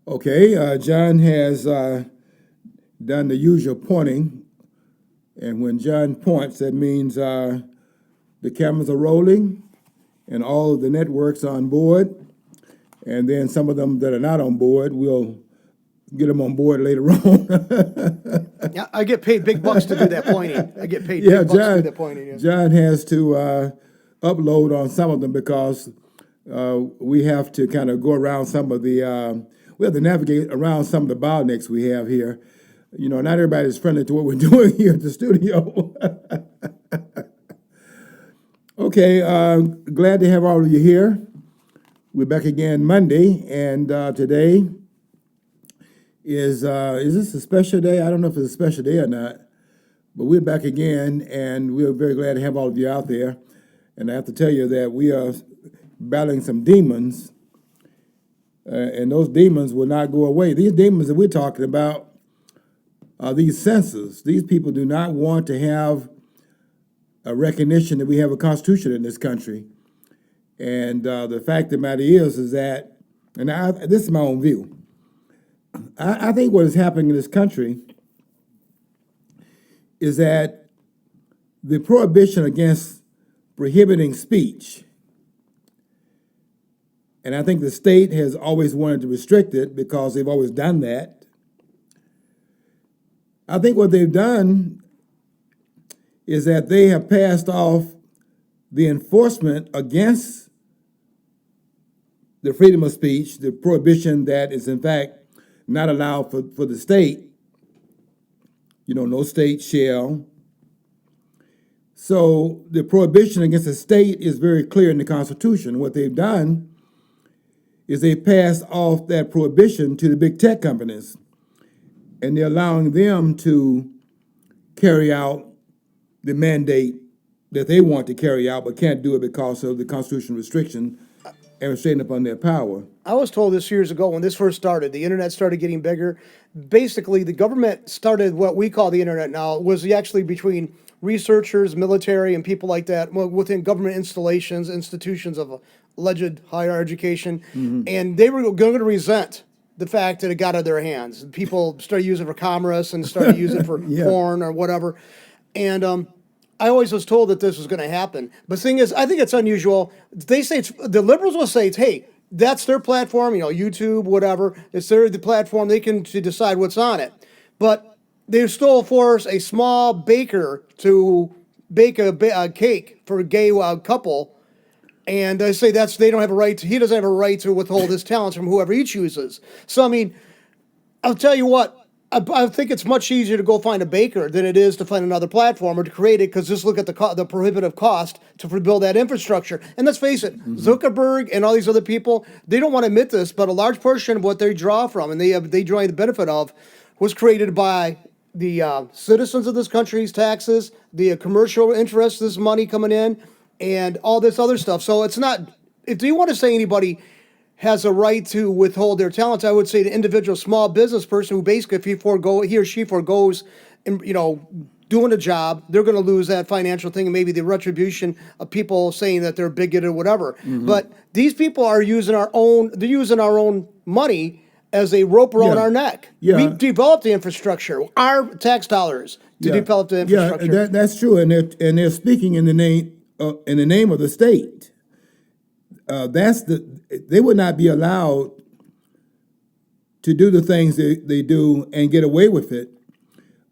Okay, John has done the usual pointing, and when John points, that means the cameras are rolling and all of the networks on board, and then some of them that are not on board, we'll get them on board later on. Yeah, I get paid big bucks to do that pointing. I get paid Yeah, big bucks to do John. that pointing. Yeah. John has to upload on some of them because we have to kind of go around some of the. We have to navigate around some of the bottlenecks we have here. You know, not everybody's friendly to what we're doing here at the studio. Okay, glad to have all of you here. We're back again Monday, and today is this a special day? I don't know if it's a special day or not, but we're back again, and we're very glad to have all of you out there. And I have to tell you that we are battling some demons, and those demons will not go away. These demons that we're talking about are these censors. These people do not want to have a recognition that we have a constitution in this country. And the fact of the matter is that, and this is my own view, I think what is happening in this country is that the prohibition against prohibiting speech, and I think the state has always wanted to restrict it because they've always done that. I think what they've done is that they have passed off the enforcement against the freedom of speech, the prohibition that is in fact not allowed for the state. You know, no state shall. So the prohibition against the state is very clear in the Constitution. What they've done is they passed off that prohibition to the big tech companies, and they're allowing them to carry out the mandate that they want to carry out, but can't do it because of the constitutional restriction and restraining upon their power. I was told this years ago when this first started, the internet started getting bigger. Basically, the government started what we call the internet now, was actually between researchers, military, and people like that within government installations, institutions of alleged higher education. And they were going to resent the fact that it got out of their hands. People started using it for commerce and started using it for Yeah. porn or whatever. And I always was told that this was going to happen. But the thing is, I think it's unusual. They say the liberals will say, hey, that's their platform, YouTube, whatever. It's the platform. They can to decide what's on it. But they still force a small baker to bake a cake for a gay couple. And they say they don't have a right he doesn't have a right to withhold his talents from whoever he chooses. So, I mean, I'll tell you what, I think it's much easier to go find a baker than it is to find another platform or to create it, because just look at the prohibitive cost to build that infrastructure. And let's face it, Zuckerberg and all these other people, they don't want to admit this, but a large portion of what they draw from and they draw the benefit of was created by the citizens of this country's taxes, the commercial interests, this money coming in, and all this other stuff. So it's not, if you want to say anybody has a right to withhold their talents, I would say the individual small business person who basically, if he or she forgoes, doing a job, they're going to lose that financial thing and maybe the retribution of people saying that they're bigoted or whatever. But these people are using our own money as a rope around our neck. Yeah. We developed the infrastructure, our tax dollars to develop the infrastructure. Yeah, that's true, and they're speaking in the name of the state. They would not be allowed to do the things they do and get away with it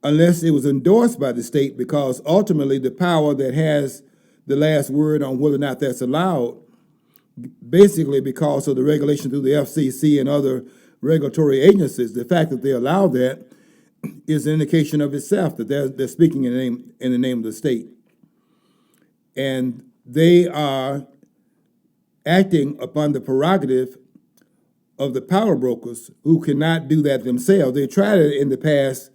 unless it was endorsed by the state, because ultimately the power that has the last word on whether or not that's allowed, basically because of the regulation through the FCC and other regulatory agencies, the fact that they allow that is an indication of itself that they're speaking in the name of the state. And they are acting upon the prerogative of the power brokers who cannot do that themselves. They tried it in the past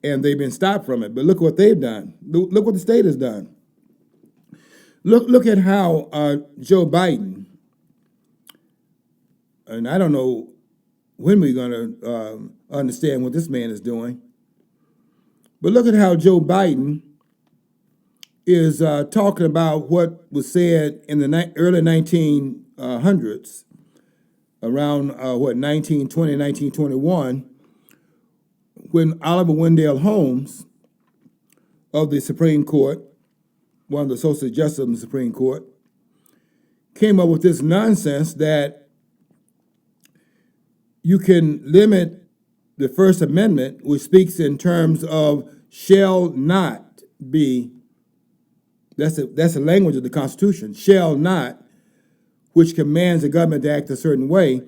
and they've been stopped from it. But look what they've done. Look what the state has done. Look at how Joe Biden, and I don't know when we're going to understand what this man is doing, but look at how Joe Biden is talking about what was said in the early 1900s around 1920, 1921, when Oliver Wendell Holmes of the Supreme Court, one of the associate justices of the Supreme Court, came up with this nonsense that you can limit the First Amendment, which speaks in terms of shall not be, that's the language of the Constitution, shall not, which commands the government to act a certain way.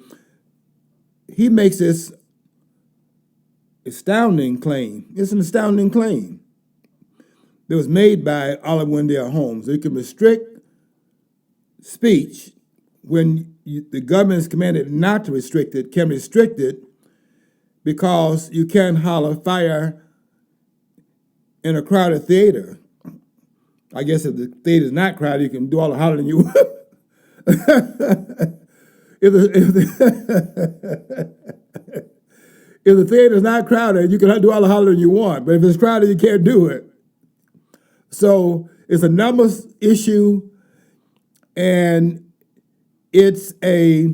He makes this astounding claim. It's an astounding claim that was made by Oliver Wendell Holmes. It can restrict speech when the government is commanded not to restrict it, can restrict it because you can't holler fire in a crowded theater. I guess if the theater's not crowded, you can do all the hollering you want. if the theater's not crowded, you can do all the hollering you want. But if it's crowded, you can't do it. So it's a numbers issue, and it's a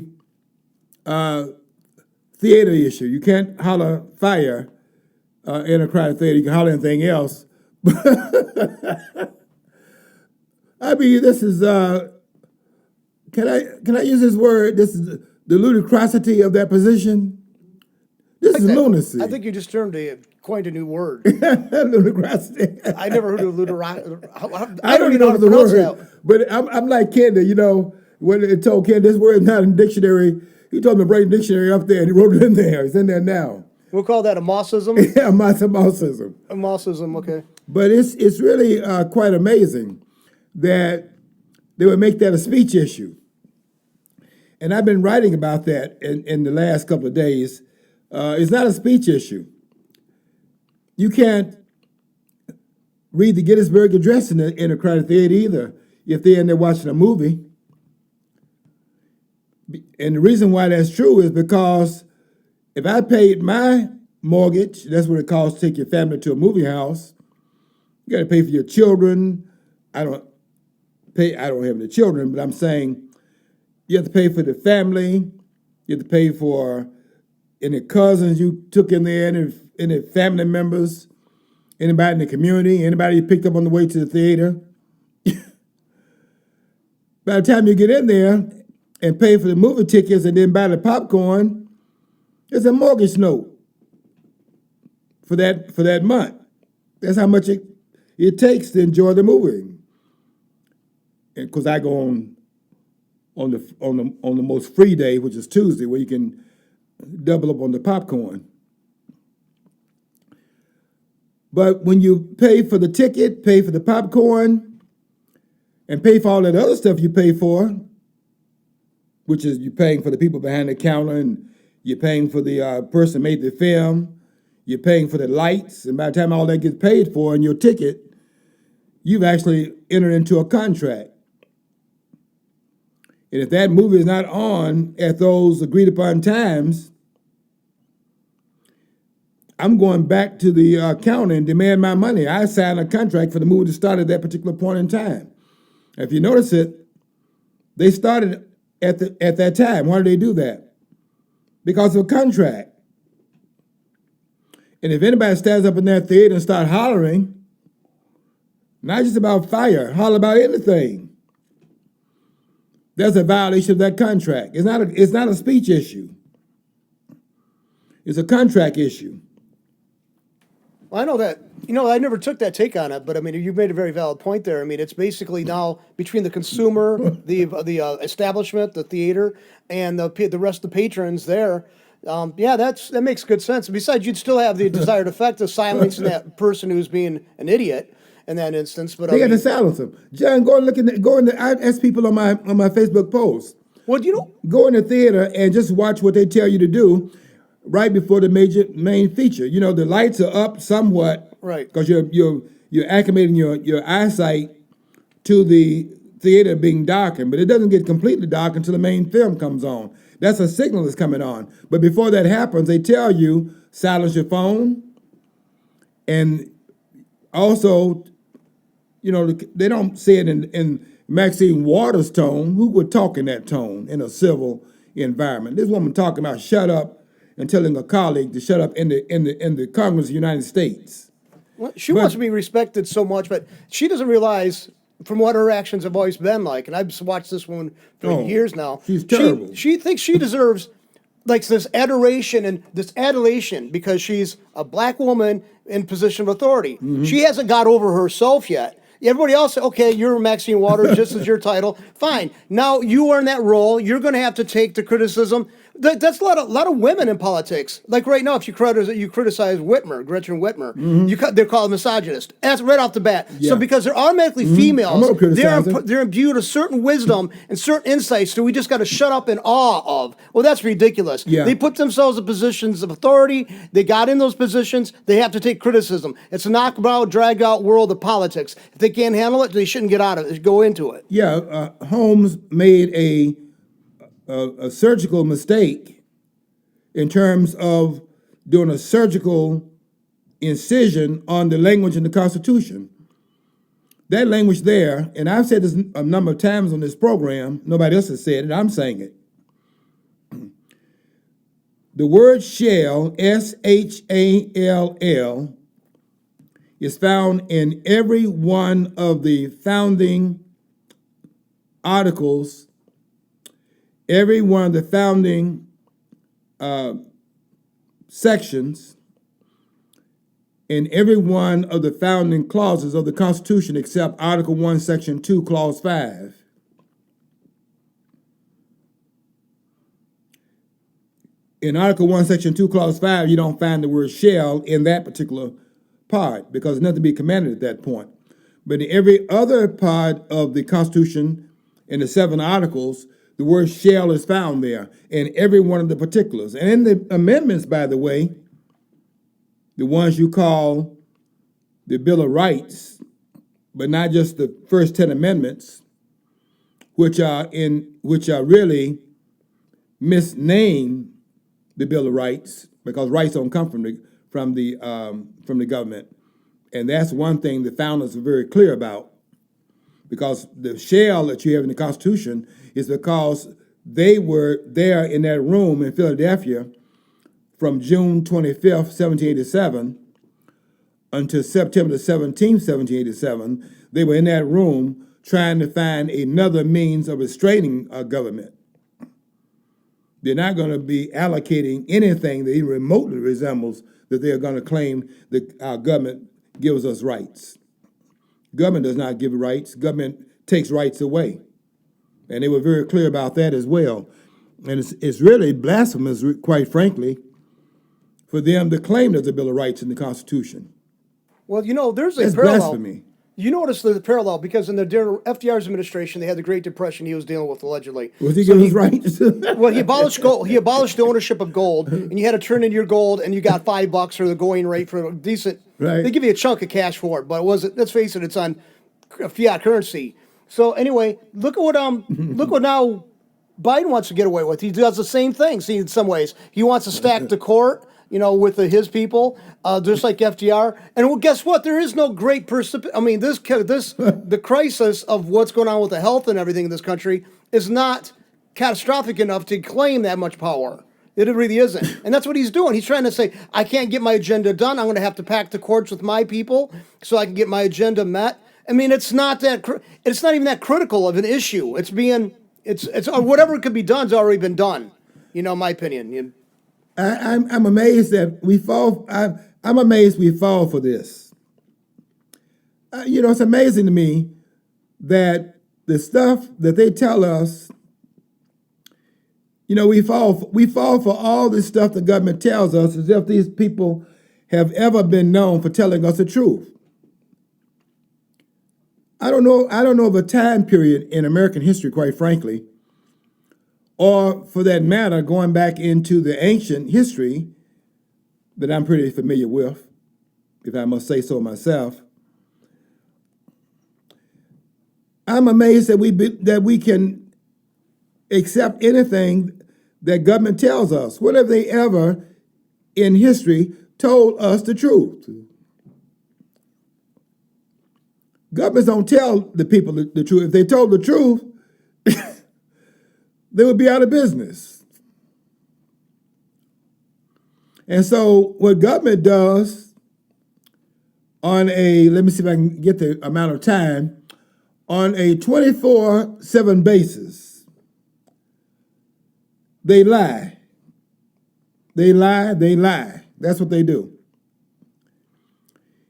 theater issue. You can't holler fire in a crowded theater. You can holler anything else. I mean, this is, can I use this word? This is the ludicrosity of that position. This is lunacy. I think you just coined a new word. Ludicrosity. I never heard of ludicrosity. I don't even know the word, but I'm like Kendall, when it told Ken this word is not in the dictionary, he told me to bring the dictionary up there, and he wrote it in there. It's in there now. We'll call that a mossism? Yeah, mossism. A mossism, okay. But it's really quite amazing that they would make that a speech issue. And I've been writing about that in the last couple of days. It's not a speech issue. You can't read the Gettysburg Address in a crowded theater either if they're in there watching a movie. And the reason why that's true is because if I paid my mortgage, that's what it costs to take your family to a movie house. You got to pay for your children. I don't have any children, but I'm saying you have to pay for the family. You have to pay for any cousins you took in there, any family members, anybody in the community, anybody you picked up on the way to the theater. By the time you get in there and pay for the movie tickets and then buy the popcorn, it's a mortgage note for that month. That's how much it takes to enjoy the movie. And because I go on the most free day, which is Tuesday, where you can double up on the popcorn. But when you pay for the ticket, pay for the popcorn, and pay for all that other stuff you pay for, which is you're paying for the people behind the counter, and you're paying for the person who made the film, you're paying for the lights, and by the time all that gets paid for in your ticket, you've actually entered into a contract. And if that movie is not on at those agreed upon times, I'm going back to the counter and demand my money. I signed a contract for the movie to start at that particular point in time. If you notice it, they started at that time. Why did they do that? Because of a contract. And if anybody stands up in that theater and start hollering, not just about fire, holler about anything, that's a violation of that contract. It's not a speech issue. It's a contract issue. Well, I know that. I never took that take on it, but I mean, you made a very valid point there. I mean, it's basically now between the consumer, the establishment, the theater, and the rest of the patrons there. That makes good sense. Besides, you'd still have the desired effect of silencing that person who's being an idiot in that instance. But they got to silence them. John, go and I ask people on my Facebook post. Well, go in the theater and just watch what they tell you to do right before the main feature. The lights are up somewhat, right? Because you're acclimating your eyesight to the theater being darkened, but it doesn't get completely dark until the main film comes on. That's a signal that's coming on. But before that happens, they tell you silence your phone, and also, they don't say it in Maxine Waters' tone. Who would talk in that tone in a civil environment. This woman talking about shut up and telling a colleague to shut up in the Congress of the United States. Well, she wants to be respected so much, but she doesn't realize from what her actions have always been like. And I've watched this woman for years now. She's terrible. She thinks she deserves like this adoration and this adulation because she's a black woman in position of authority. She hasn't got over herself yet. Everybody else, okay, you're Maxine Waters, just as your title. Fine. Now you are in that role. You're going to have to take the criticism. That's a lot of women in politics. Like right now, if you criticize Whitmer, Gretchen Whitmer, they're called misogynist. That's right off the bat. Yeah. So because they're automatically females, I'm gonna criticize her. they're imbued with certain wisdom and certain insights that we just got to shut up in awe of. Well, that's ridiculous. Yeah. They put themselves in positions of authority. They got in those positions. They have to take criticism. It's a knockabout, drag out world of politics. If they can't handle it, they shouldn't get out of it. Go into it. Yeah, Holmes made a surgical mistake in terms of doing a surgical incision on the language in the Constitution. That language there, and I've said this a number of times on this program, nobody else has said it, I'm saying it. The word shall, S-H-A-L-L, is found in every one of the founding articles, every one of the founding sections, in every one of the founding clauses of the Constitution except Article 1, Section 2, Clause 5. In Article 1, Section 2, Clause 5, you don't find the word shall in that particular part because nothing to be commanded at that point. But in every other part of the Constitution, in the 7 articles, the word shall is found there in every one of the particulars. And in the amendments, by the way, the ones you call the Bill of Rights, but not just the first 10 amendments, which are really misnamed the Bill of Rights because rights don't come from the government, and that's one thing the founders were very clear about. Because the shall that you have in the Constitution is because they were there in that room in Philadelphia from June 25th, 1787 until September the 17th, 1787. They were in that room trying to find another means of restraining our government. They're not going to be allocating anything that even remotely resembles that they're going to claim that our government gives us rights. Government does not give rights. Government takes rights away. And they were very clear about that as well. And it's really blasphemous, quite frankly, for them to claim there's a Bill of Rights in the Constitution. Well, there's a It's parallel. blasphemy. You notice the parallel because in FDR's administration, they had the Great Depression he was dealing with allegedly. Was he giving us rights? Well, he abolished gold. He abolished the ownership of gold, and you had to turn in your gold, and you got $5 for the going rate for a decent. Right. They give you a chunk of cash for it, but it wasn't. Let's face it, it's on fiat currency. So anyway, look what now Biden wants to get away with. He does the same thing. See, in some ways, he wants to stack the court. With his people, just like FDR. And well, guess what? There is no great the crisis of what's going on with the health and everything in this country is not catastrophic enough to claim that much power. It really isn't. And that's what he's doing. He's trying to say, I can't get my agenda done. I'm going to have to pack the courts with my people so I can get my agenda met. I mean, it's not even that critical of an issue. It's whatever could be done has already been done. In my opinion. I'm amazed that we fall. I'm amazed we fall for this. It's amazing to me that the stuff that they tell us. We fall for all this stuff the government tells us as if these people have ever been known for telling us the truth. I don't know of a time period in American history, quite frankly, or for that matter, going back into the ancient history that I'm pretty familiar with, if I must say so myself. I'm amazed that we can accept anything that government tells us. When have they ever in history told us the truth? Governments don't tell the people the truth. If they told the truth, they would be out of business. And so what government does on a, let me see if I can get the amount of time, on a 24/7 basis, they lie. They lie, they lie. That's what they do.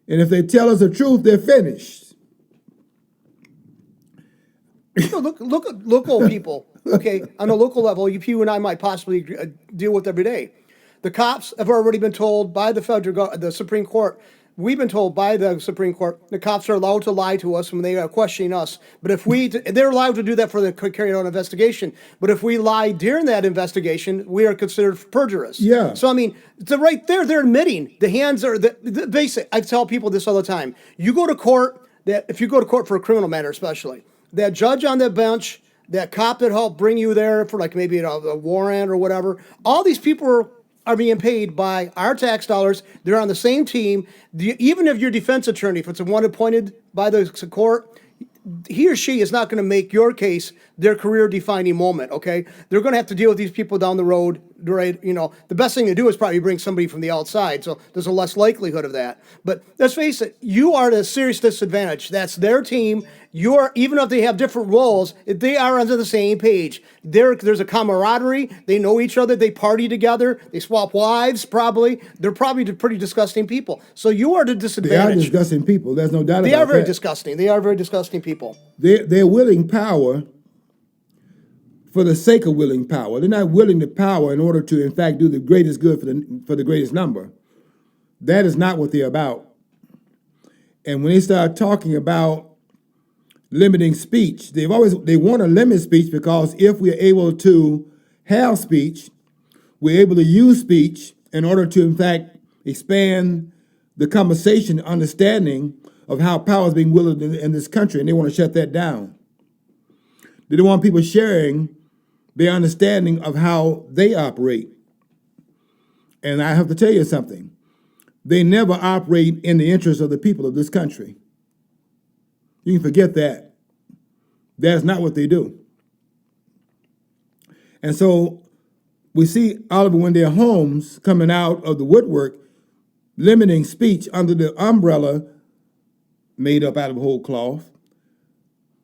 And if they tell us the truth, they're finished. So look at local people. Okay, on a local level, you and I might possibly deal with every day. The cops have already been told by the Supreme Court. We've been told by the Supreme Court the cops are allowed to lie to us when they are questioning us. But if they're allowed to do that for the carry out investigation. But if we lie during that investigation, we are considered perjurous. Yeah. So I mean, right there, they're admitting the hands are the basic. I tell people this all the time. You go to court. That if you go to court for a criminal matter, especially that judge on that bench, that cop that helped bring you there for like maybe a warrant or whatever, all these people are being paid by our tax dollars. They're on the same team. Even if your defense attorney, if it's the one appointed by the court, he or she is not going to make your case their career-defining moment, okay? They're going to have to deal with these people down the road, right? You know, the best thing to do is probably bring somebody from the outside, so there's a less likelihood of that. But let's face it, you are at a serious disadvantage. That's their team. Even if they have different roles, they are on the same page. There's a camaraderie. They know each other. They party together. They swap wives, probably. They're probably pretty disgusting people. So you are at a They are disadvantage. disgusting people. There's no doubt about They that. are very disgusting. They are very disgusting people. They're willing power for the sake of willing power. They're not willing the power in order to, in fact, do the greatest good for the greatest number. That is not what they're about. And when they start talking about limiting speech, they want to limit speech because if we're able to have speech, we're able to use speech in order to, in fact, expand the conversation, understanding of how power is being wielded in this country, and they want to shut that down. They don't want people sharing their understanding of how they operate. And I have to tell you something. They never operate in the interest of the people of this country. You can forget that. That's not what they do. And so we see Oliver Wendell Holmes coming out of the woodwork, limiting speech under the umbrella made up out of whole cloth,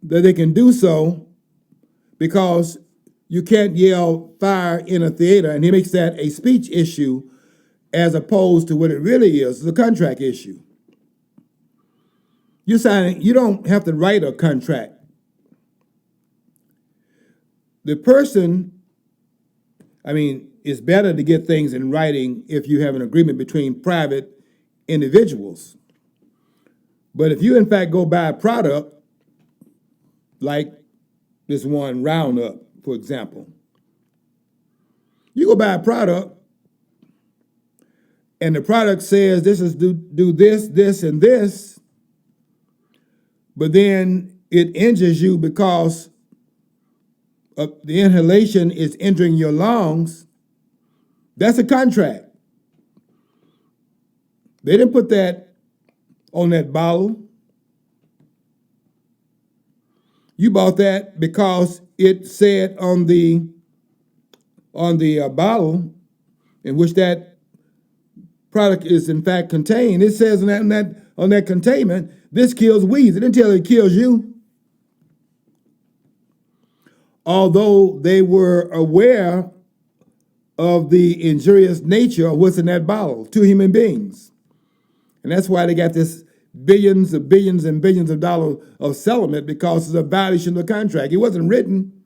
that they can do so because you can't yell fire in a theater, and he makes that a speech issue as opposed to what it really is a contract issue. You don't have to write a contract. The person, it's better to get things in writing if you have an agreement between private individuals. But if you, in fact, go buy a product, like this one Roundup, for example, you go buy a product, and the product says this is do this, this, and this, but then it injures you because the inhalation is entering your lungs, that's a contract. They didn't put that on that bottle. You bought that because it said on the bottle in which that product is in fact contained, it says on that containment, this kills weeds. It didn't tell you it kills you. Although they were aware of the injurious nature of what's in that bottle to human beings. And that's why they got this billions and billions of dollars of settlement, because it's a violation of the contract. It wasn't written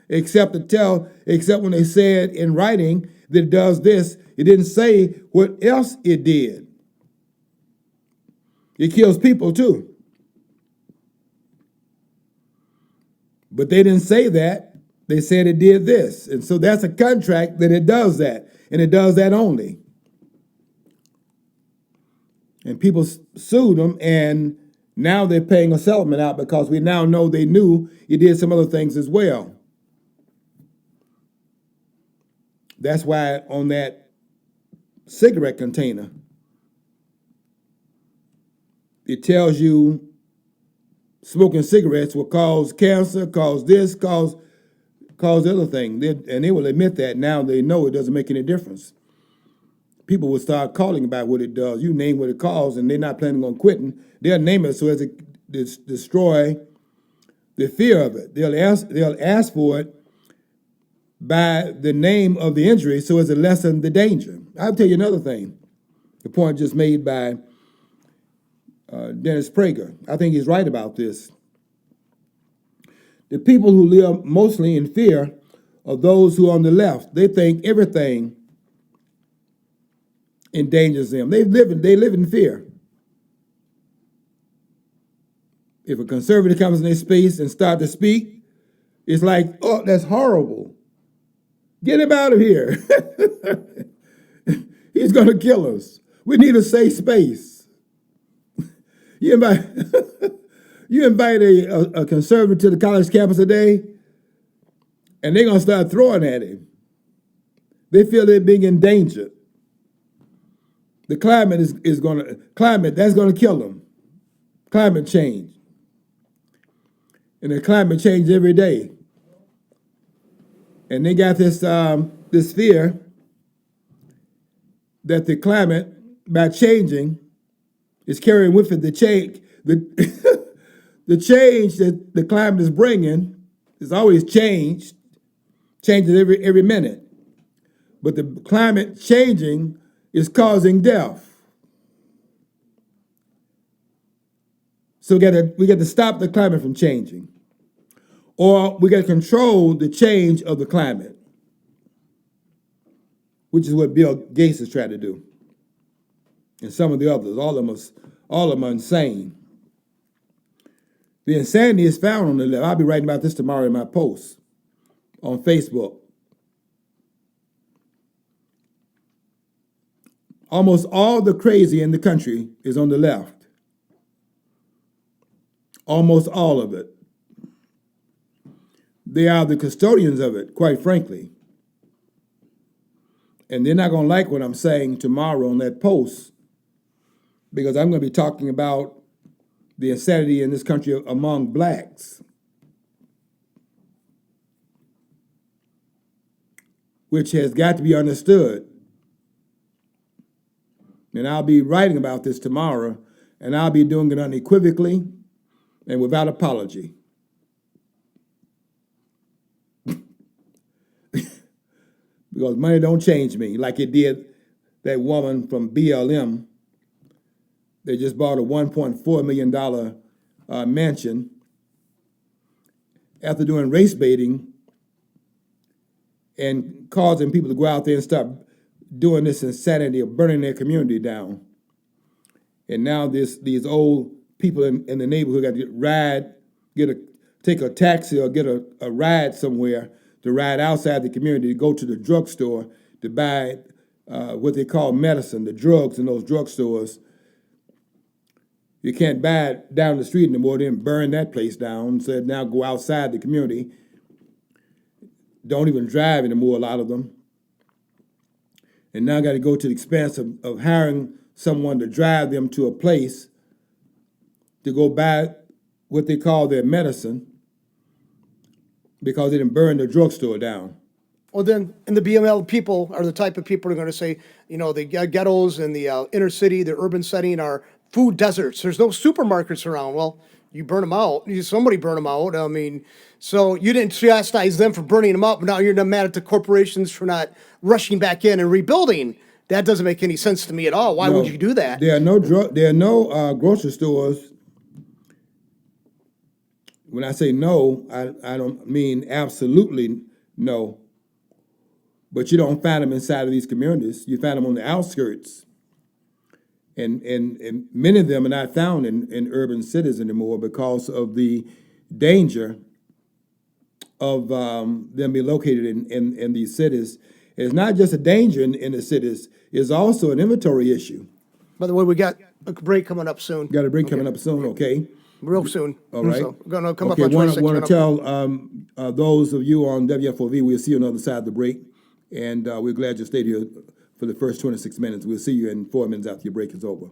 except when they said in writing that it does this. It didn't say what else it did. It kills people too. But they didn't say that. They said it did this. And so that's a contract that it does that. And it does that only. And people sued them, and now they're paying a settlement out because we now know they knew it did some other things as well. That's why on that cigarette container, it tells you smoking cigarettes will cause cancer, cause this, cause the other thing. And they will admit that now they know it doesn't make any difference. people will start calling about what it does. You name what it calls, and they're not planning on quitting. They'll name it so as to destroy the fear of it. They'll ask for it by the name of the injury so as to lessen the danger. I'll tell you another thing. The point just made by Dennis Prager. I think he's right about this. The people who live mostly in fear are those who are on the left. They think everything endangers them. They live in fear. If a conservative comes in their space and start to speak, it's like, oh, that's horrible. Get him out of here. He's going to kill us. We need a safe space. You invite a conservative to the college campus today, and they're going to start throwing at him. They feel they're being endangered. The climate that's going to kill them. Climate change. And the climate change every day. And they got this fear that the climate, by changing, is carrying with it the change. The change that the climate is bringing is always changes every minute. But the climate changing is causing death. So we got to stop the climate from changing. Or we got to control the change of the climate, which is what Bill Gates is trying to do. And some of the others, all of them are insane. The insanity is found on the left. I'll be writing about this tomorrow in my post on Facebook. Almost all the crazy in the country is on the left. Almost all of it. They are the custodians of it, quite frankly. And they're not going to like what I'm saying tomorrow on that post, because I'm going to be talking about the insanity in this country among blacks, which has got to be understood. And I'll be writing about this tomorrow, and I'll be doing it unequivocally and without apology. Because money don't change me like it did that woman from BLM. They just bought a $1.4 million mansion after doing race baiting and causing people to go out there and start doing this insanity of burning their community down. And now these old people in the neighborhood got to take a taxi or get a ride somewhere to ride outside the community, to go to the drugstore to buy what they call medicine, the drugs in those drugstores. You can't buy it down the street anymore, then burn that place down. So now go outside the community. Don't even drive anymore, a lot of them. And now got to go to the expense of hiring someone to drive them to a place to go buy what they call their medicine, because they didn't burn the drugstore down. Well, then, and the BML people are the type of people who are going to say, the ghettos and the inner city, the urban setting are food deserts. There's no supermarkets around. Well, you burn them out. Somebody burn them out. I mean, so you didn't chastise them for burning them up. Now you're not mad at the corporations for not rushing back in and rebuilding. That doesn't make any sense to me at all. Why would you do that? There are no grocery stores. When I say no, I don't mean absolutely no. But you don't find them inside of these communities. You find them on the outskirts. And many of them are not found in urban cities anymore because of the danger of them being located in these cities. It's not just a danger in the cities, it's also an inventory issue. By the way, we got a break coming up soon. Got a break coming up soon, okay? Real soon. All right. So we're going to come Okay, up on 26 want minutes. to tell those of you on WFOV, we'll see you on the other side of the break. And we're glad you stayed here for the first 26 minutes. We'll see you in 4 minutes after your break is over.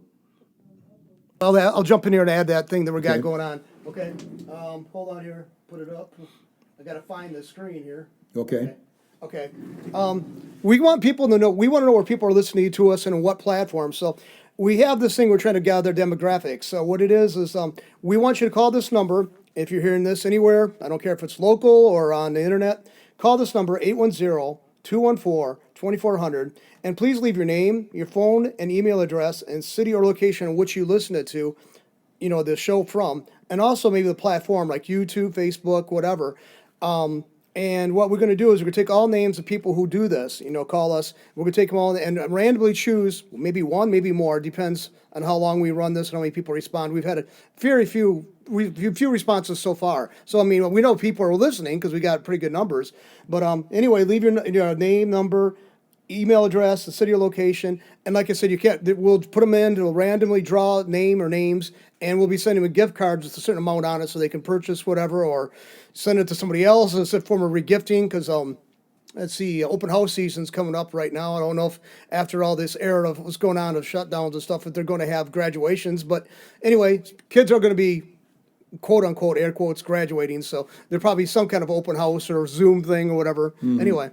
I'll jump in here and add that thing that we got Okay. going on. Okay. Hold on here. Put it up. I got to find the screen here. Okay. Okay. We want people to know, we want to know where people are listening to us and on what platform. So we have this thing, we're trying to gather demographics. So what it is we want you to call this number. If you're hearing this anywhere, I don't care if it's local or on the internet, call this number 810-214-2400. And please leave your name, your phone and email address and city or location in which you listen it to, the show from, and also maybe the platform like YouTube, Facebook, whatever. And what we're going to do is we're going to take all names of people who do this, call us. We're going to take them all and randomly choose maybe one, maybe more, depends on how long we run this and how many people respond. We've had a very few responses so far. So, I mean, we know people are listening because we got pretty good numbers. But anyway, leave your name, number, email address, the city or location, and like I said, we'll put them in, we'll randomly draw a name or names, and we'll be sending them gift cards with a certain amount on it so they can purchase whatever, or send it to somebody else as a form of regifting, because, let's see, open house season's coming up right now. I don't know if after all this era of what's going on of shutdowns and stuff, if they're going to have graduations, but anyway, kids are going to be quote unquote, air quotes, graduating, so there'll probably be some kind of open house or Zoom thing or whatever. Anyway.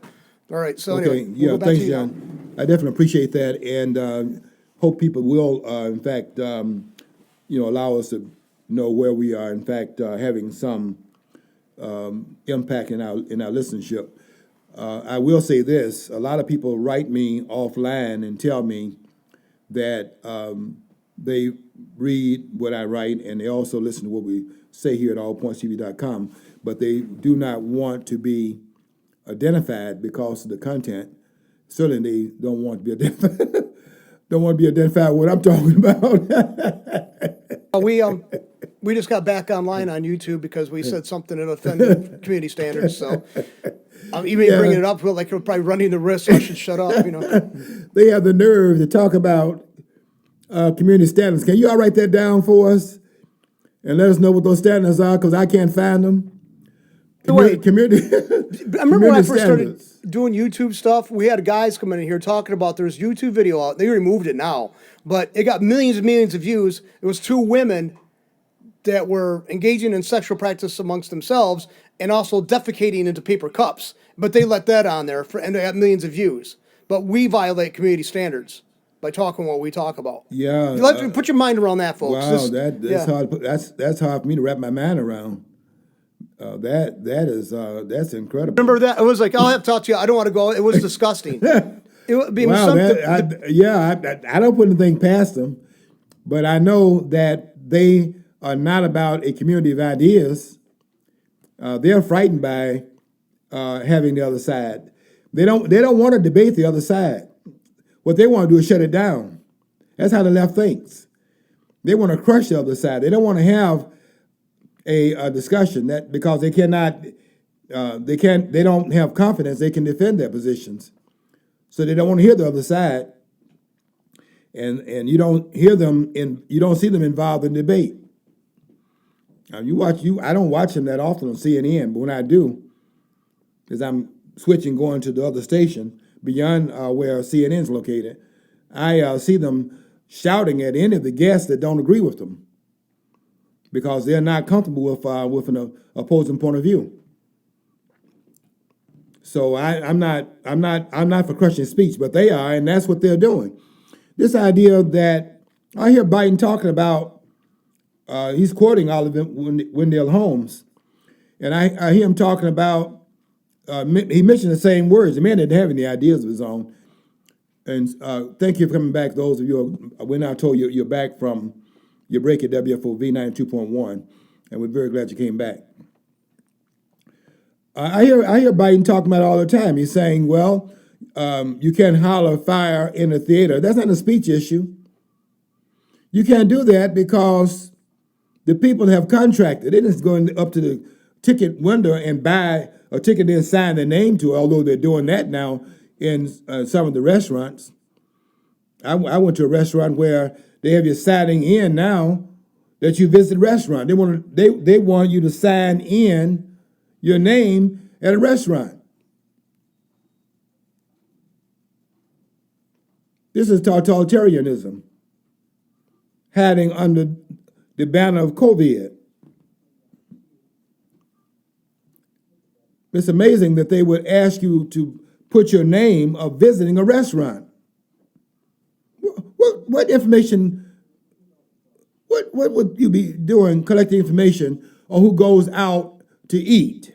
All right, so Okay, anyway, yeah, we'll go back thanks, to you now. John. I definitely appreciate that, and hope people will, in fact, allow us to know where we are, in fact, having some impact in our listenership. I will say this: a lot of people write me offline and tell me that they read what I write, and they also listen to what we say here at allpointstv.com, but they do not want to be identified because of the content. Certainly, they don't want to be identified. Don't want to be identified with what I'm talking about. We just got back online on YouTube because we said something that offended community standards. So even bringing it up, we're probably running the risk. So I should shut up. They have the nerve to talk about community standards. Can you all write that down for us and let us know what those standards are? Because I can't find them. Community. I remember when I first started doing YouTube stuff, we had guys come in here talking about there's YouTube video out. They removed it now, but it got millions and millions of views. It was two women that were engaging in sexual practice amongst themselves and also defecating into paper cups. But they let that on there, and they got millions of views. But we violate community standards by talking what we talk about. Yeah. Put your mind around that, folks. Wow, that's hard. That's hard for me to wrap my mind around. That's incredible. Remember that? It was like, I'll have to talk to you. I don't want to go. It was disgusting. I don't put anything past them, but I know that they are not about a community of ideas. They're frightened by having the other side. They don't want to debate the other side. What they want to do is shut it down. That's how the left thinks. They want to crush the other side. They don't want to have a discussion that because they cannot, they don't have confidence they can defend their positions. So they don't want to hear the other side, and you don't hear them you don't see them involved in debate. I don't watch them that often on CNN, but when I do, because I'm going to the other station beyond where CNN's located, I see them shouting at any of the guests that don't agree with them, because they're not comfortable with an opposing point of view. So I'm not for crushing speech, but they are, and that's what they're doing. This idea that I hear Biden talking about, he's quoting Oliver Wendell Holmes, and I hear him talking about. He mentioned the same words. The man didn't have any ideas of his own. And thank you for coming back. Those of you, when I told you you're back from your break at WFOV 92.1, and we're very glad you came back. I hear Biden talking about it all the time. He's saying, well, you can't holler fire in a theater. That's not a speech issue. You can't do that because the people have contracted. They're just going up to the ticket window and buy a ticket and sign their name to it, although they're doing that now in some of the restaurants. I went to a restaurant where they have you signing in now that you visit the restaurant. They want you to sign in your name at a restaurant. This is totalitarianism, hiding under the banner of COVID. It's amazing that they would ask you to put your name of visiting a restaurant. What information, what would you be doing collecting information on who goes out to eat?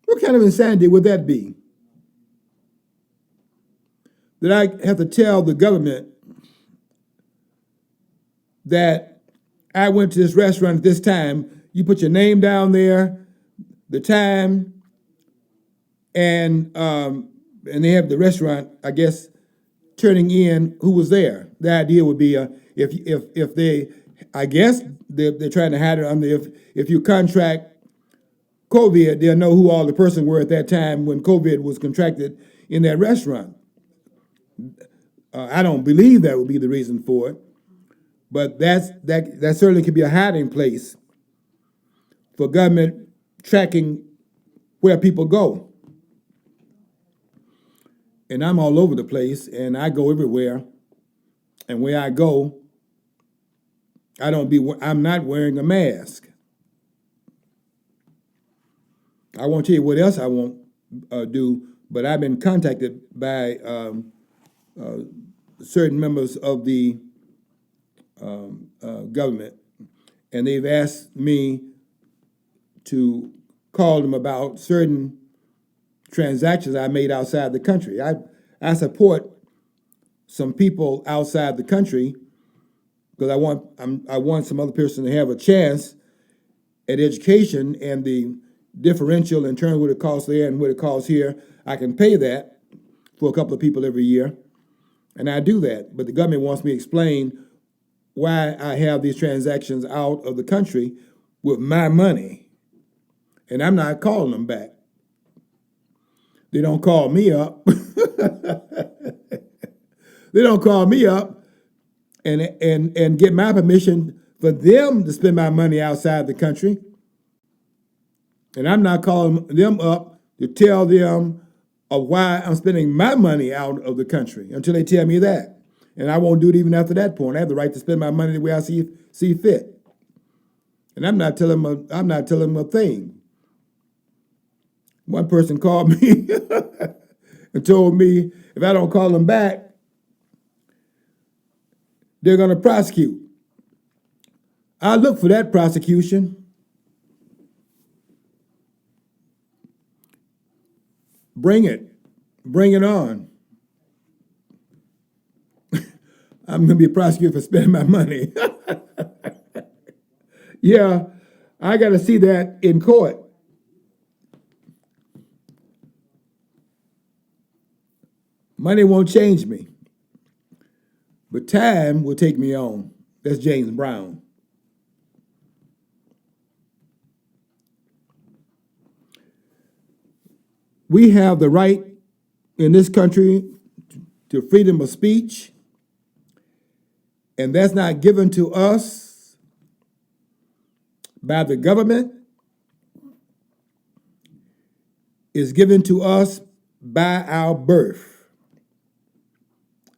What kind of insanity would that be? That I have to tell the government that I went to this restaurant at this time. You put your name down there, the time, and they have the restaurant, I guess, turning in who was there. The idea would be if they, I guess they're trying to hide it under if you contract COVID, they'll know who all the person were at that time when COVID was contracted in that restaurant. I don't believe that would be the reason for it, but that certainly could be a hiding place for government tracking where people go. And I'm all over the place, and I go everywhere. And where I go, I'm not wearing a mask. I won't tell you what else I won't do, but I've been contacted by certain members of the government, and they've asked me to call them about certain transactions I made outside the country. I support some people outside the country because I want some other person to have a chance at education, and the differential in terms of what it costs there and what it costs here, I can pay that for a couple of people every year, and I do that. But the government wants me to explain why I have these transactions out of the country with my money, and I'm not calling them back. They don't call me up. They don't call me up and get my permission for them to spend my money outside the country. And I'm not calling them up to tell them of why I'm spending my money out of the country until they tell me that. And I won't do it even after that point. I have the right to spend my money the way I see fit. And I'm not telling them a thing. One person called me and told me if I don't call them back, they're going to prosecute. I look for that prosecution. Bring it. Bring it on. I'm going to be prosecuted for spending my money. Yeah, I got to see that in court. Money won't change me, but time will take me on. That's James Brown. We have the right in this country to freedom of speech, and that's not given to us by the government. It's given to us by our birth.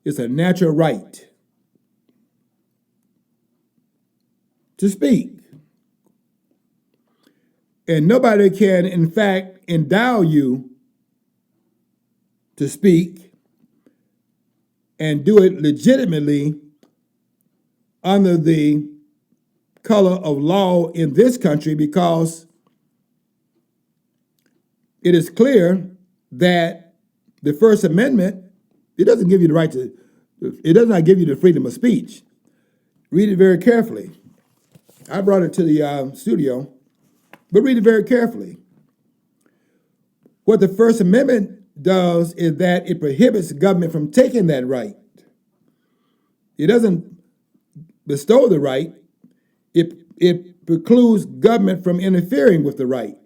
It's a natural right to speak. And nobody can, in fact, endow you to speak and do it legitimately under the color of law in this country, because it is clear that the First Amendment, it doesn't give you the right to, it does not give you the freedom of speech. Read it very carefully. I brought it to the studio, but read it very carefully. What the First Amendment does is that it prohibits the government from taking that right. It doesn't bestow the right. It precludes government from interfering with the right.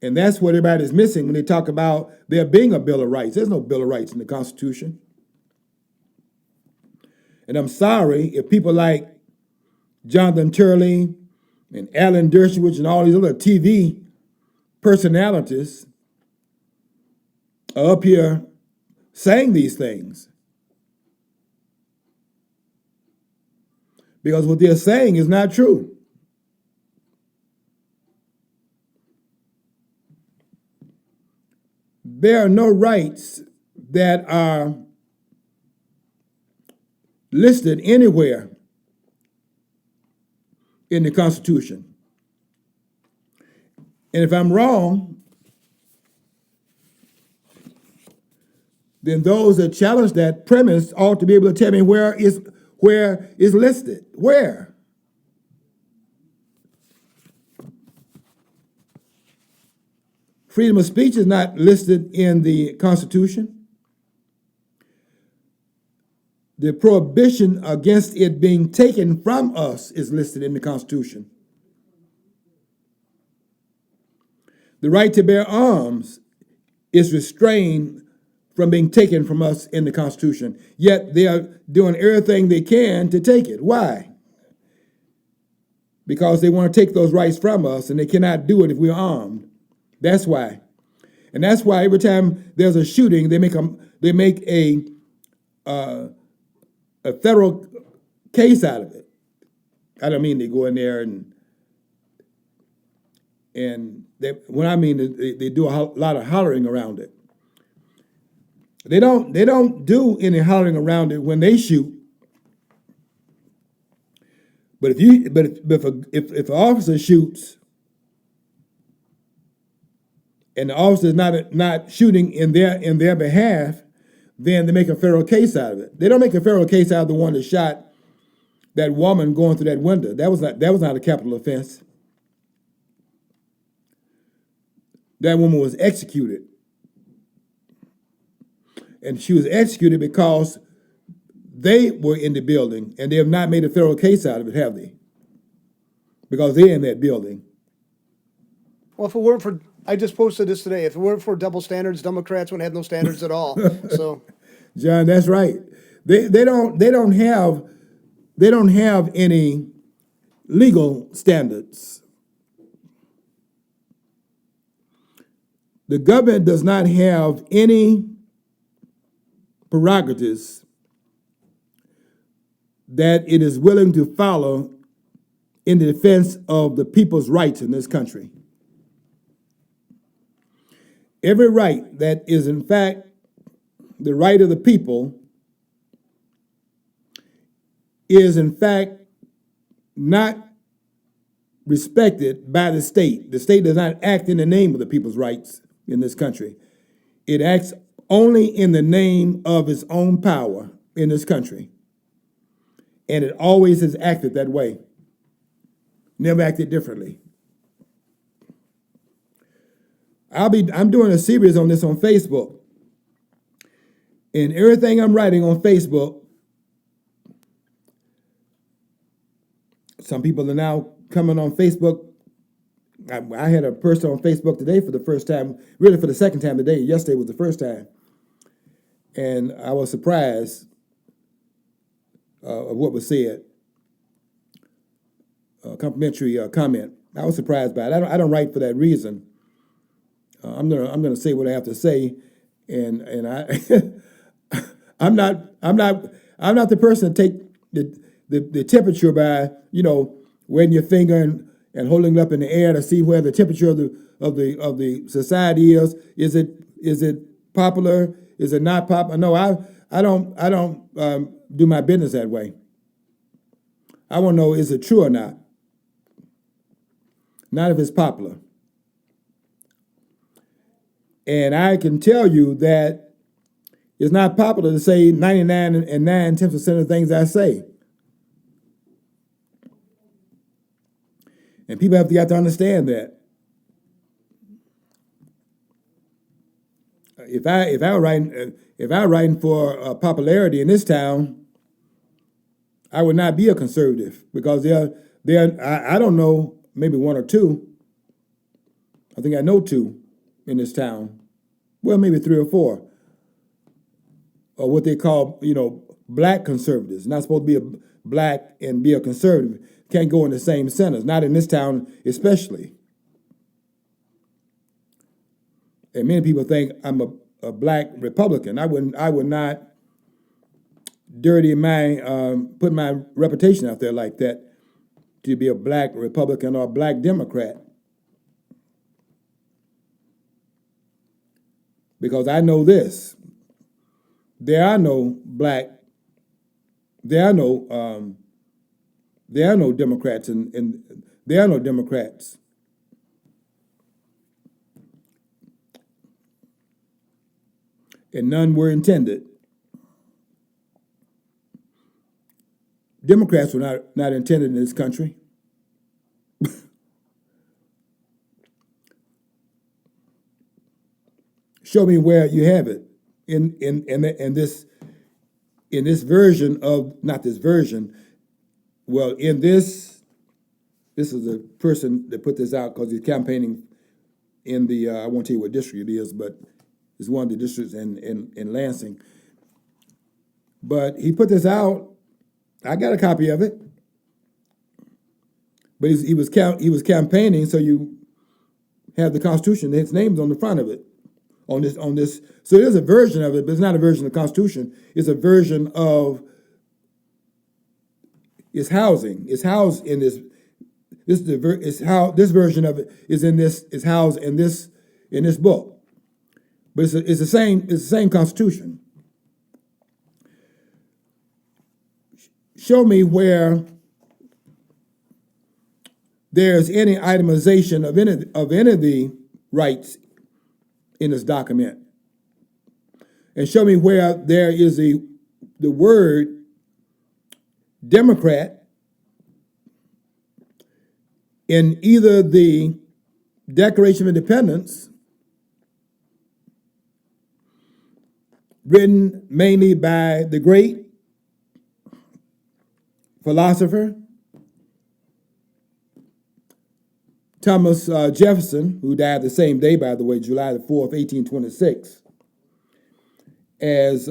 And that's what everybody's missing when they talk about there being a Bill of Rights. There's no Bill of Rights in the Constitution. And I'm sorry if people like Jonathan Turley and Alan Dershowitz and all these other TV personalities are up here saying these things. Because what they're saying is not true. there are no rights that are listed anywhere in the Constitution. And if I'm wrong, then those that challenge that premise ought to be able to tell me where is listed. Where? Freedom of speech is not listed in the Constitution. The prohibition against it being taken from us is listed in the Constitution. The right to bear arms is restrained from being taken from us in the Constitution. Yet they are doing everything they can to take it. Why? Because they want to take those rights from us, and they cannot do it if we're armed. That's why. And that's why every time there's a shooting, they make a federal case out of it. I don't mean they go in there they do a lot of hollering around it. They don't do any hollering around it when they shoot. But if an officer shoots and the officer is not shooting in their behalf, then they make a federal case out of it. They don't make a federal case out of the one that shot that woman going through that window. That was not a capital offense. That woman was executed. And she was executed because they were in the building, and they have not made a federal case out of it, have they? Because they're in that building. Well, if it weren't for, I just posted this today, if it weren't for double standards, Democrats wouldn't have no standards at all. So, John, that's right. They don't have any legal standards. The government does not have any prerogatives that it is willing to follow in the defense of the people's rights in this country. Every right that is in fact the right of the people is in fact not respected by the state. The state does not act in the name of the people's rights in this country. It acts only in the name of its own power in this country. And it always has acted that way. Never acted differently. I'm doing a series on this on Facebook. And everything I'm writing on Facebook, some people are now coming on Facebook. I had a person on Facebook today for the first time, really for the second time today. Yesterday was the first time. And I was surprised of what was said. A complimentary comment. I was surprised by it. I don't write for that reason. I'm gonna say what I have to say, and I I'm not the person to take the temperature by waving your finger and holding it up in the air to see where the temperature of the society is. Is it popular? Is it not popular? No, I don't do my business that way. I want to know, is it true or not? Not if it's popular. And I can tell you that it's not popular to say 99.9% of the things I say. And people have got to understand that. If I were writing for popularity in this town, I would not be a conservative, because I don't know, maybe one or two. I think I know two in this town. Well, maybe three or four. Or what they call, black conservatives. Not supposed to be a black and be a conservative. Can't go in the same sentence. Not in this town, especially. And many people think I'm a black Republican. I would not put my reputation out there like that to be a black Republican or a black Democrat. because I know this: there are no Democrats, and there are no Democrats. And none were intended. Democrats were not intended in this country. Show me where you have it in this version of, not this version. Well, in this is a person that put this out because he's campaigning in the I won't tell you what district it is, but it's one of the districts in Lansing. But he put this out. I got a copy of it. But he was campaigning, so you have the Constitution. His name's on the front of it. On this. So there's a version of it, but it's not a version of the Constitution. It's a version of its housing. It's housed in this. This version of it is housed in this book. But it's the same Constitution. Show me where there's any itemization of any of the rights in this document. And show me where there is the word Democrat in either the Declaration of Independence, written mainly by the great philosopher Thomas Jefferson, who died the same day, by the way, July the 4th, 1826, as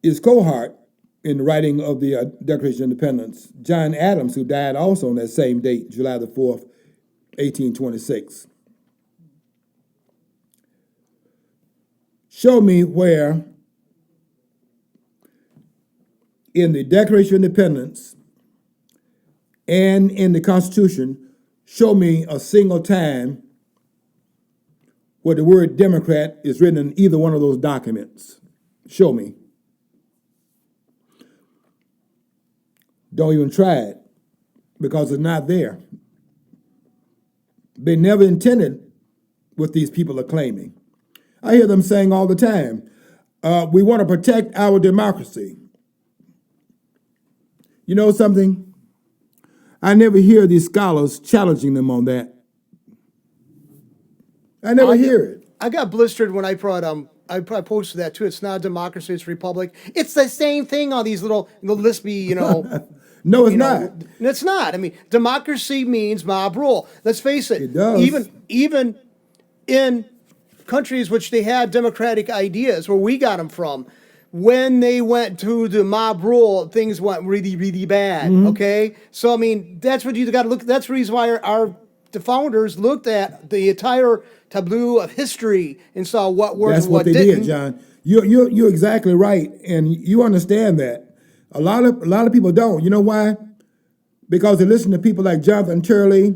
is Cohart in the writing of the Declaration of Independence. John Adams, who died also on that same date, July the 4th, 1826. Show me where in the Declaration of Independence and in the Constitution, show me a single time where the word Democrat is written in either one of those documents. Show me. Don't even try it, because it's not there. They never intended what these people are claiming. I hear them saying all the time, we want to protect our democracy. You know something? I never hear these scholars challenging them on that. I never hear it. I got blistered when I posted that too. It's not a democracy, it's a republic. It's the same thing, all these little lispy, No, it's not. It's not. I mean, democracy means mob rule. Let's face it. It does. Even in countries which they had democratic ideas, where we got them from, when they went to the mob rule, things went really, really bad. Okay, so I mean, that's what you got to look. That's the reason why the founders looked at the entire tableau of history and saw what worked That's and what what they didn't. did, John. You're exactly right, and you understand that. A lot of people don't. You know why? Because they listen to people like Jonathan Turley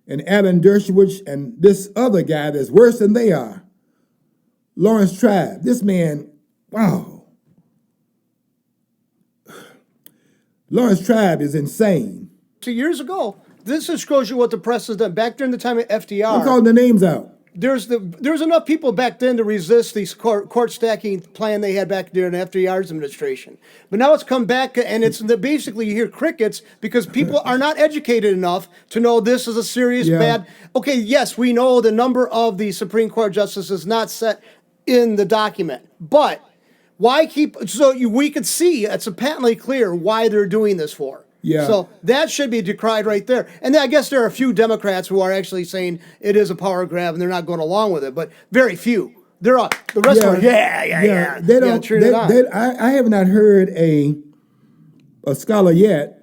and Alan Dershowitz and this other guy that's worse than they are, Lawrence Tribe. This man, wow. Lawrence Tribe is insane. 2 years ago, this just shows you what the press has done. Back during the time of FDR, I'm calling the names out. there's enough people back then to resist the court stacking plan they had back during FDR's administration. But now it's come back, and it's basically you hear crickets because people are not educated enough to know this is a serious bad. Okay, yes, we know the number of the Supreme Court justices is not set in the document, but why keep we could see it's patently clear why they're doing this for. Yeah. So that should be decried right there. And then I guess there are a few Democrats who are actually saying it is a power grab and they're not going along with it, but very few. They're all, the rest are yeah. They don't. I have not heard a scholar yet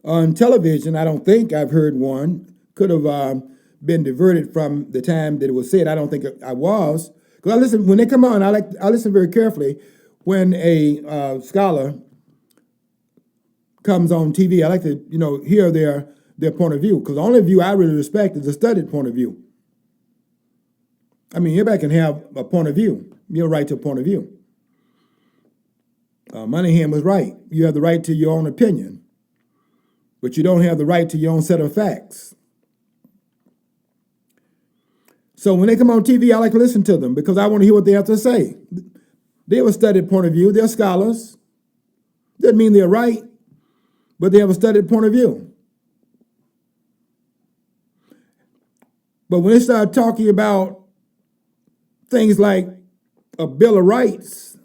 on television. I don't think I've heard one. Could have been diverted from the time that it was said. I don't think I was. Because I listen when they come on. I listen very carefully when a scholar comes on TV. I like to hear their point of view, because the only view I really respect is the studied point of view. I mean, everybody can have a point of view. You have a right to a point of view. Moynihan was right. You have the right to your own opinion, but you don't have the right to your own set of facts. So when they come on TV, I like to listen to them because I want to hear what they have to say. They have a studied point of view. They're scholars. Doesn't mean they're right, but they have a studied point of view. But when they start talking about things like a Bill of Rights,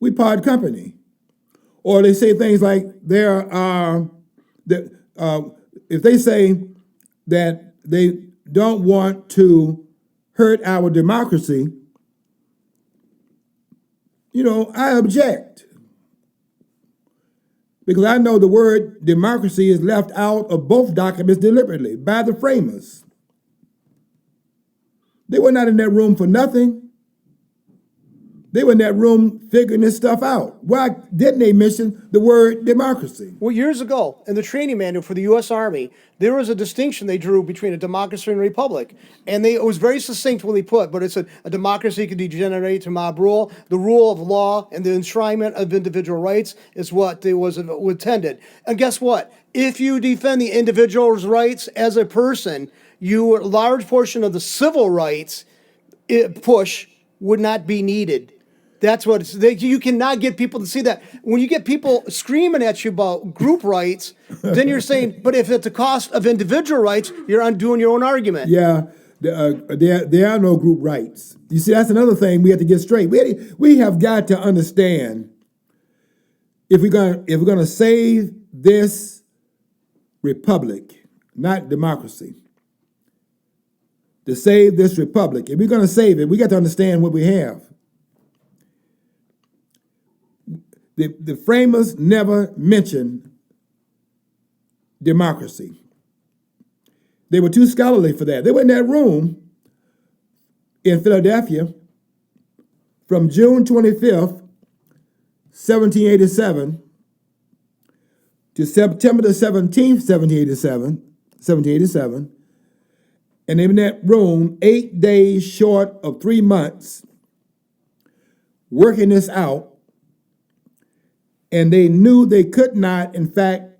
we part company. Or they say things like if they say that they don't want to hurt our democracy, I object. Because I know the word democracy is left out of both documents deliberately by the framers. They were not in that room for nothing. They were in that room figuring this stuff out. Why didn't they mention the word democracy? Well, years ago, in the training manual for the U.S. Army, there was a distinction they drew between a democracy and a republic. And it was very succinct when they put, but it said a democracy could degenerate to mob rule. The rule of law and the enshrinement of individual rights is what it was intended. And guess what? If you defend the individual's rights as a person, a large portion of the civil rights push would not be needed. That's what you cannot get people to see that. When you get people screaming at you about group rights, then you're saying, but if at the cost of individual rights, you're undoing your own argument. Yeah, there are no group rights. You see, that's another thing we have to get straight. We have got to understand if we're gonna save this republic, not democracy, to save this republic, if we're gonna save it, we got to understand what we have. The framers never mentioned democracy. They were too scholarly for that. They were in that room in Philadelphia from June 25th, 1787 to September the 17th, 1787, and they were in that room 8 days short of 3 months working this out. And they knew they could not, in fact,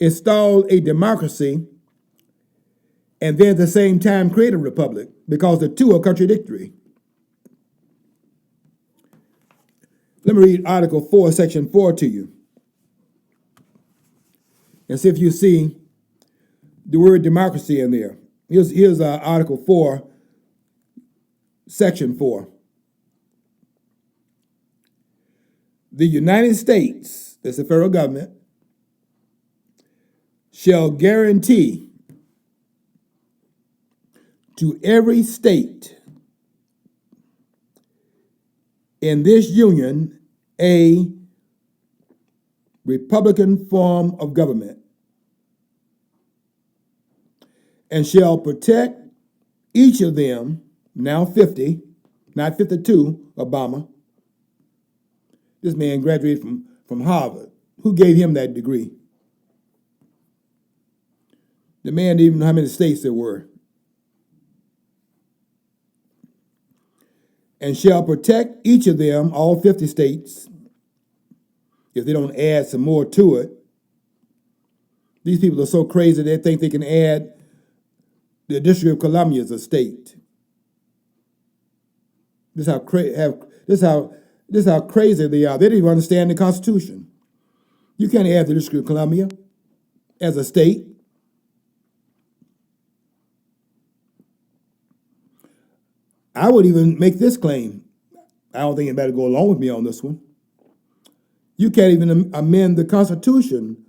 install a democracy and then at the same time create a republic because the two are contradictory. Let me read Article 4, Section 4 to you and see if you see the word democracy in there. Here's Article 4, Section 4. The United States, that's the federal government, shall guarantee to every state in this union a republican form of government and shall protect each of them, now 50, not 52, Obama. This man graduated from Harvard. Who gave him that degree? The man didn't even know how many states there were. And shall protect each of them, all 50 states, if they don't add some more to it. These people are so crazy they think they can add the District of Columbia as a state. This is how crazy they are. They don't even understand the Constitution. You can't add the District of Columbia as a state. I would even make this claim. I don't think anybody go along with me on this one. You can't even amend the Constitution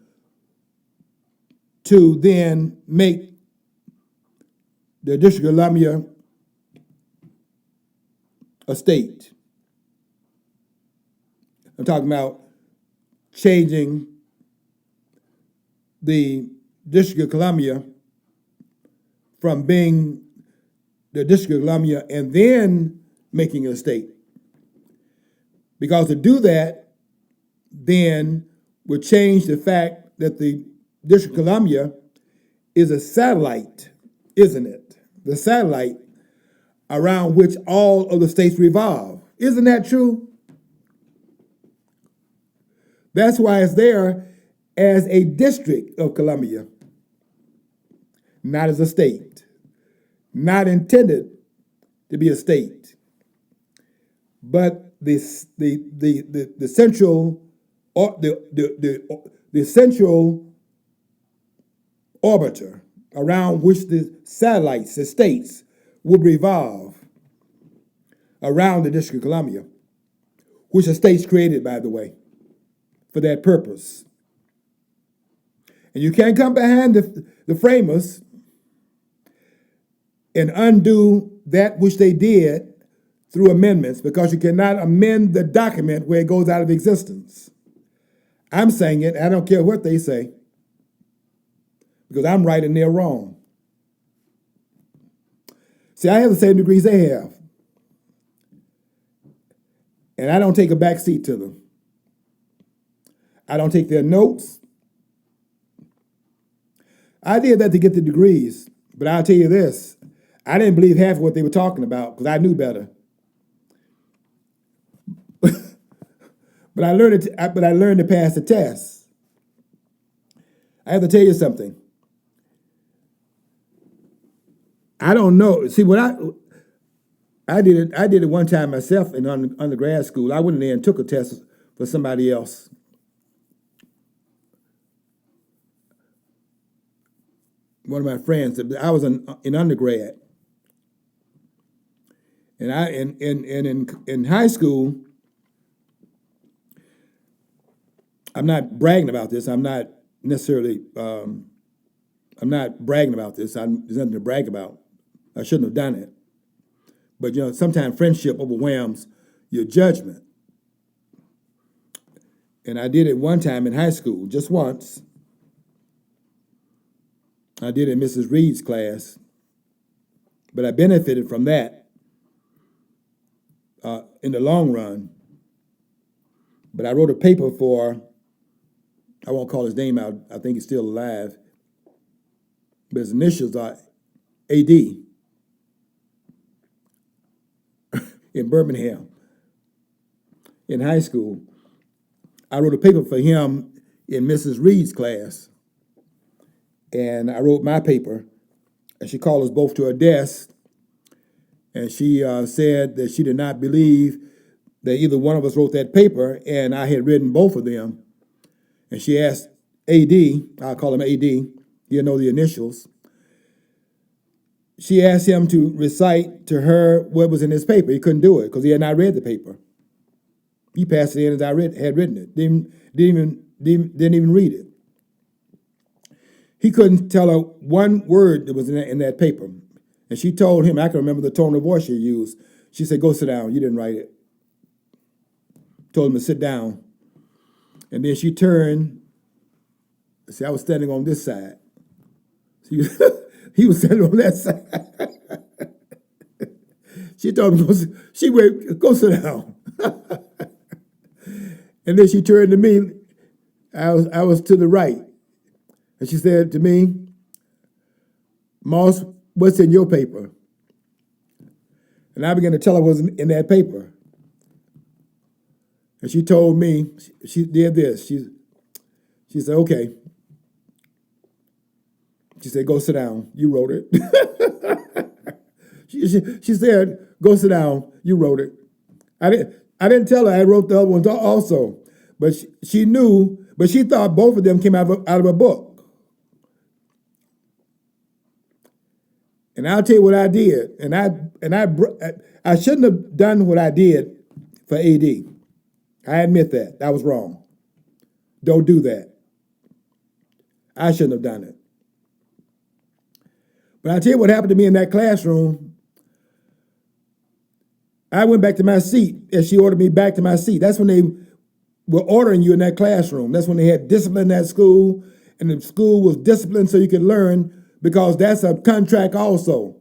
to then make the District of Columbia a state. I'm talking about changing the District of Columbia from being the District of Columbia and then making it a state. Because to do that then would change the fact that the District of Columbia is a satellite, isn't it? the satellite around which all of the states revolve. Isn't that true? That's why it's there as a district of Columbia, not as a state, not intended to be a state, but the central or the central orbiter around which the satellites, the states, would revolve around the District of Columbia, which the states created, by the way, for that purpose. And you can't come behind the framers and undo that which they did through amendments, because you cannot amend the document where it goes out of existence. I'm saying it, I don't care what they say, because I'm right and they're wrong. See, I have the same degrees they have, and I don't take a back seat to them. I don't take their notes. I did that to get the degrees, but I'll tell you this, I didn't believe half of what they were talking about because I knew better. But I learned to pass the test. I have to tell you something. I don't know. See, when I did it one time myself in undergrad school. I went in there and took a test for somebody else. One of my friends. I was in undergrad, and in high school. I'm not bragging about this. I'm not necessarily. I'm not bragging about this. There's nothing to brag about. I shouldn't have done it. But sometimes friendship overwhelms your judgment. And I did it one time in high school, just once. I did it in Mrs. Reed's class, but I benefited from that in the long run. But I wrote a paper for. I won't call his name out. I think he's still alive. But his initials are AD in Birmingham in high school. I wrote a paper for him in Mrs. Reed's class. And I wrote my paper. And she called us both to her desk. And she said that she did not believe that either one of us wrote that paper. And I had written both of them. And she asked AD, I'll call him AD, he'll know the initials. She asked him to recite to her what was in his paper. He couldn't do it because he had not read the paper. He passed it in as I had written it. Didn't even read it. He couldn't tell her one word that was in that paper. And she told him, I can remember the tone of voice she used. She said, "Go sit down. You didn't write it." Told him to sit down. And then she turned. See, I was standing on this side. He was standing on that side. She told him, go sit down. And then she turned to me. I was to the right. And she said to me, "Moss, what's in your paper?" And I began to tell her what was in that paper. And she told me, she did this. She said, "Okay." She said, "Go sit down. You wrote it." she said, "Go sit down. You wrote it." I didn't tell her I wrote the other ones also. But she knew, but she thought both of them came out of a book. And I'll tell you what I did. And I shouldn't have done what I did for AD. I admit that. I was wrong. Don't do that. I shouldn't have done it. But I'll tell you what happened to me in that classroom. I went back to my seat as she ordered me back to my seat. That's when they were ordering you in that classroom. That's when they had discipline at school, and the school was disciplined so you could learn, because that's a contract also.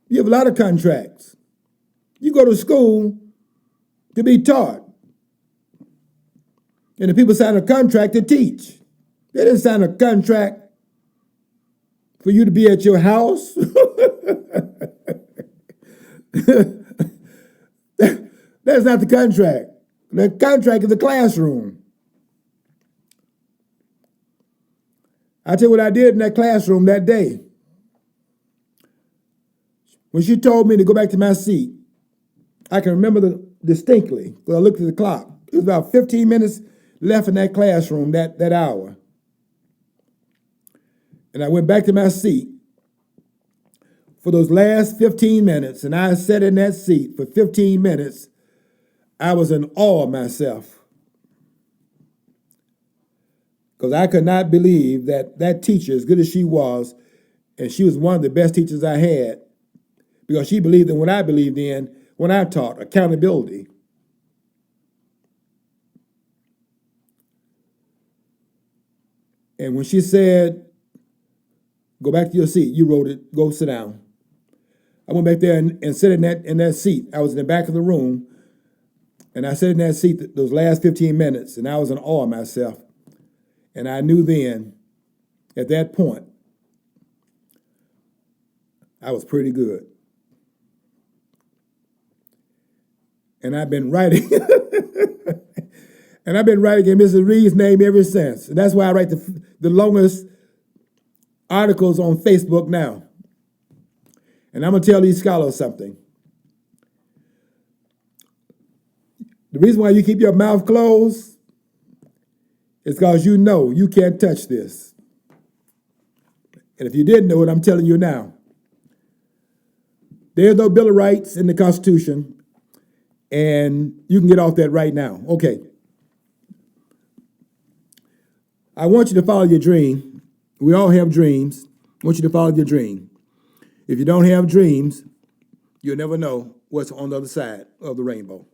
You have a lot of contracts. You go to school to be taught. And the people sign a contract to teach. They didn't sign a contract for you to be at your house That's not the contract. The contract is the classroom. I tell you what I did in that classroom that day. When she told me to go back to my seat, I can remember distinctly, because I looked at the clock. It was about 15 minutes left in that classroom that hour. And I went back to my seat for those last 15 minutes, and I sat in that seat for 15 minutes. I was in awe of myself, because I could not believe that that teacher, as good as she was, and she was one of the best teachers I had, because she believed in what I believed in when I taught, accountability. And when she said, go back to your seat, you wrote it, go sit down. I went back there and sat in that seat. I was in the back of the room, and I sat in that seat those last 15 minutes, and I was in awe of myself. And I knew then, at that point, I was pretty good. And I've been writing, and I've been writing in Mrs. Reed's name ever since. And that's why I write the longest articles on Facebook now. And I'm going to tell these scholars something. The reason why you keep your mouth closed is because you know you can't touch this. And if you didn't know it, I'm telling you now. There's no Bill of Rights in the Constitution, and you can get off that right now. Okay. I want you to follow your dream. We all have dreams. I want you to follow your dream. If you don't have dreams, you'll never know what's on the other side of the rainbow.